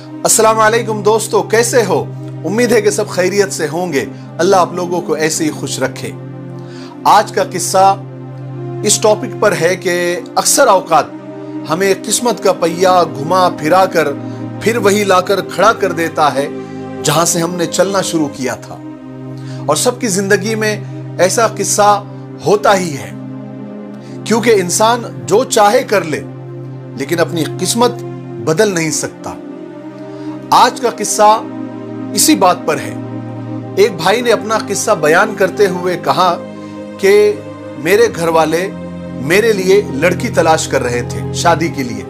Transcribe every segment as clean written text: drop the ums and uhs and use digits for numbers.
अस्सलाम वालेकुम दोस्तों, कैसे हो? उम्मीद है कि सब खैरियत से होंगे। अल्लाह आप लोगों को ऐसे ही खुश रखे। आज का किस्सा इस टॉपिक पर है कि अक्सर औकात हमें किस्मत का पहिया घुमा फिरा कर फिर वही लाकर खड़ा कर देता है जहां से हमने चलना शुरू किया था। और सबकी जिंदगी में ऐसा किस्सा होता ही है, क्योंकि इंसान जो चाहे कर ले लेकिन अपनी किस्मत बदल नहीं सकता। आज का किस्सा इसी बात पर है। एक भाई ने अपना किस्सा बयान करते हुए कहा कि मेरे घर वाले मेरे लिए लड़की तलाश कर रहे थे शादी के लिए।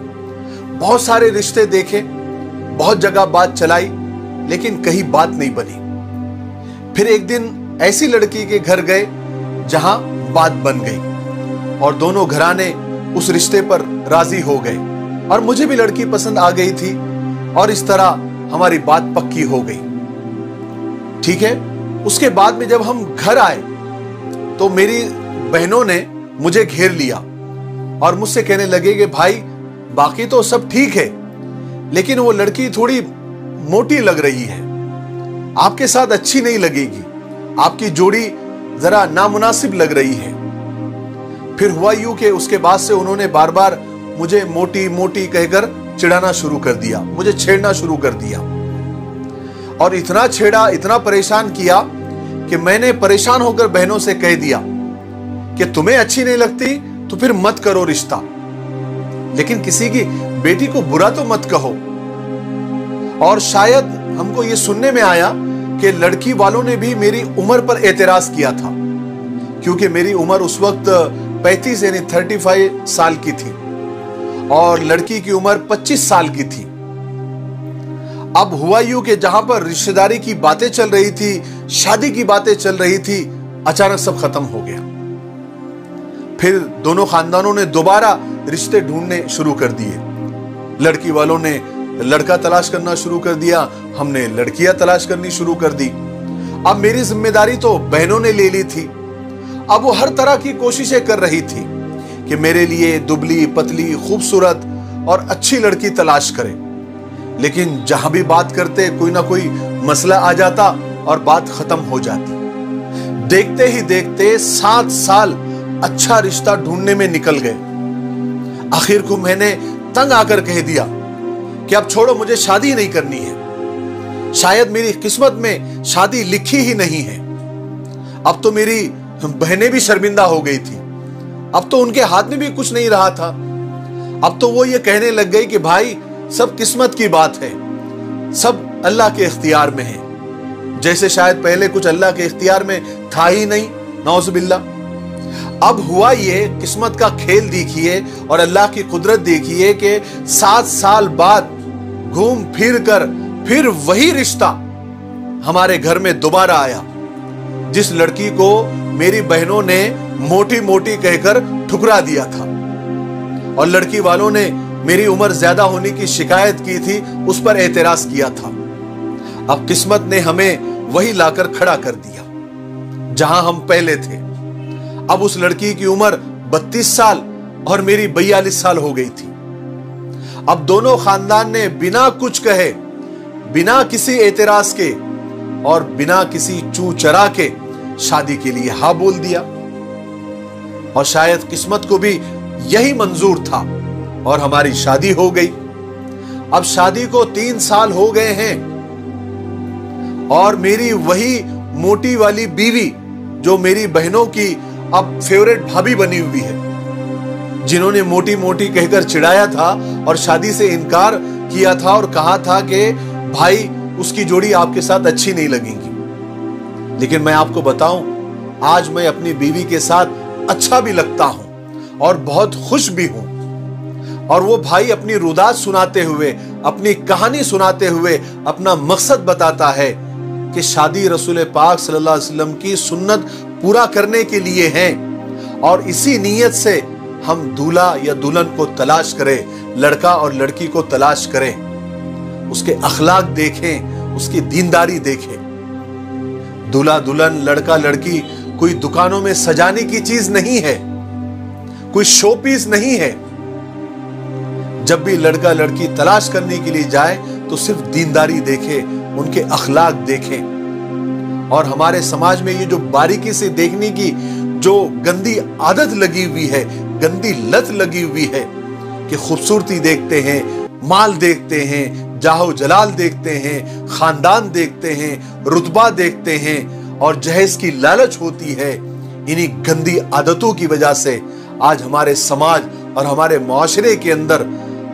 बहुत सारे रिश्ते देखे, बहुत जगह बात चलाई, लेकिन कहीं बात नहीं बनी। फिर एक दिन ऐसी लड़की के घर गए जहां बात बन गई और दोनों घराने उस रिश्ते पर राजी हो गए और मुझे भी लड़की पसंद आ गई थी और इस तरह हमारी बात पक्की हो गई। ठीक है, उसके बाद में जब हम घर आए तो मेरी बहनों ने मुझे घेर लिया और मुझसे कहने लगे कि भाई बाकी तो सब ठीक है, लेकिन वो लड़की थोड़ी मोटी लग रही है, आपके साथ अच्छी नहीं लगेगी, आपकी जोड़ी जरा नामुनासिब लग रही है। फिर हुआ यूं कि उसके बाद से उन्होंने बार बार मुझे मोटी मोटी कहकर चिढ़ाना शुरू कर दिया, मुझे छेड़ना शुरू कर दिया और इतना छेड़ा, इतना परेशान किया कि मैंने परेशान होकर बहनों से कह दिया कि तुम्हें अच्छी नहीं लगती तो फिर मत करो रिश्ता, लेकिन किसी की बेटी को बुरा तो मत कहो। और शायद हमको यह सुनने में आया कि लड़की वालों ने भी मेरी उम्र पर एतराज किया था, क्योंकि मेरी उम्र उस वक्त 35 यानी 35 साल की थी और लड़की की उम्र 25 साल की थी। अब हुआ यूं कि जहां पर रिश्तेदारी की बातें चल रही थी, शादी की बातें चल रही थी, अचानक सब खत्म हो गया। फिर दोनों खानदानों ने दोबारा रिश्ते ढूंढने शुरू कर दिए। लड़की वालों ने लड़का तलाश करना शुरू कर दिया, हमने लड़कियां तलाश करनी शुरू कर दी। अब मेरी जिम्मेदारी तो बहनों ने ले ली थी। अब वो हर तरह की कोशिशें कर रही थी कि मेरे लिए दुबली पतली खूबसूरत और अच्छी लड़की तलाश करे, लेकिन जहां भी बात करते कोई ना कोई मसला आ जाता और बात खत्म हो जाती। देखते ही देखते 7 साल अच्छा रिश्ता ढूंढने में निकल गए। आखिर को मैंने तंग आकर कह दिया कि अब छोड़ो, मुझे शादी नहीं करनी है। शायद मेरी किस्मत में शादी लिखी ही नहीं है। अब तो मेरी बहनें भी शर्मिंदा हो गई थी, अब तो उनके हाथ में भी कुछ नहीं रहा था। अब तो वो ये कहने लग गई कि भाई सब किस्मत की बात है, सब अल्लाह के इख्तियार में है, जैसे शायद पहले कुछ अल्लाह के इख्तियार में था ही नहीं, नौज़ुबिल्लाह। अब हुआ ये, किस्मत का खेल देखिए और अल्लाह की कुदरत देखिए कि 7 साल बाद घूम फिर कर फिर वही रिश्ता हमारे घर में दोबारा आया, जिस लड़की को मेरी बहनों ने मोटी मोटी कहकर ठुकरा दिया था और लड़की वालों ने मेरी उम्र ज्यादा होने की शिकायत की थी, उस पर एतराज किया था। अब किस्मत ने हमें वही लाकर खड़ा कर दिया जहां हम पहले थे। अब उस लड़की की उम्र 32 साल और मेरी 42 साल हो गई थी। अब दोनों खानदान ने बिना कुछ कहे, बिना किसी एतराज के और बिना किसी चू चरा के शादी के लिए हाँ बोल दिया। और शायद किस्मत को भी यही मंजूर था और हमारी शादी हो गई। अब शादी को 3 साल हो गए हैं और मेरी वही मोटी वाली बीवी, जो मेरी बहनों की अब फेवरेट भाभी बनी हुई है, जिन्होंने मोटी मोटी कहकर चिढ़ाया था और शादी से इनकार किया था और कहा था कि भाई उसकी जोड़ी आपके साथ अच्छी नहीं लगेगी। लेकिन मैं आपको बताऊं, आज मैं अपनी बीवी के साथ अच्छा भी लगता हूं और बहुत खुश भी हूं। और वो भाई अपनी रुदात सुनाते हुए, अपनी कहानी सुनाते हुए अपना मकसद बताता है कि शादी रसूल पाक सल्लल्लाहु अलैहि वसल्लम की सुन्नत पूरा करने के लिए है और इसी नीयत से हम दूल्हा या दुल्हन को तलाश करें, लड़का और लड़की को तलाश करें, उसके अखलाक देखें, उसकी दीनदारी देखें। दूल्हा दुल्हन, लड़का लड़की कोई दुकानों में सजाने की चीज नहीं है, कोई शो पीस नहीं है। जब भी लड़का लड़की तलाश करने के लिए जाए तो सिर्फ दीनदारी देखें, उनके अखलाक देखें। और हमारे समाज में ये जो बारीकी से देखने की जो गंदी आदत लगी हुई है, गंदी लत लगी हुई है कि खूबसूरती देखते हैं, माल देखते हैं, जाहो जलाल देखते हैं, खानदान देखते हैं, रुतबा देखते हैं और जहेज की लालच होती है। इन्हीं गंदी आदतों की वजह से आज हमारे समाज और हमारे मुआशरे के अंदर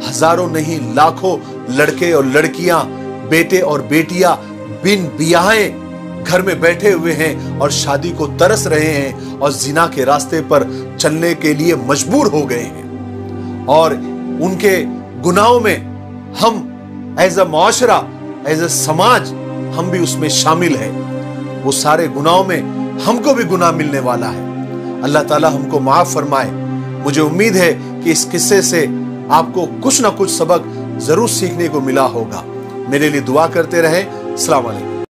हजारों नहीं लाखों लड़के और लड़कियां, बेटे और बेटियां बिन बियाहे घर में बैठे हुए हैं और शादी को तरस रहे हैं और जिना के रास्ते पर चलने के लिए मजबूर हो गए हैं। और उनके गुनाहों में हम एज अ मुआशरा, एज अ समाज, हम भी उसमें शामिल हैं। वो सारे गुनाहों में हमको भी गुनाह मिलने वाला है। अल्लाह ताला हमको माफ फरमाए। मुझे उम्मीद है कि इस किस्से से आपको कुछ ना कुछ सबक जरूर सीखने को मिला होगा। मेरे लिए दुआ करते रहें। अस्सलाम वालेकुम।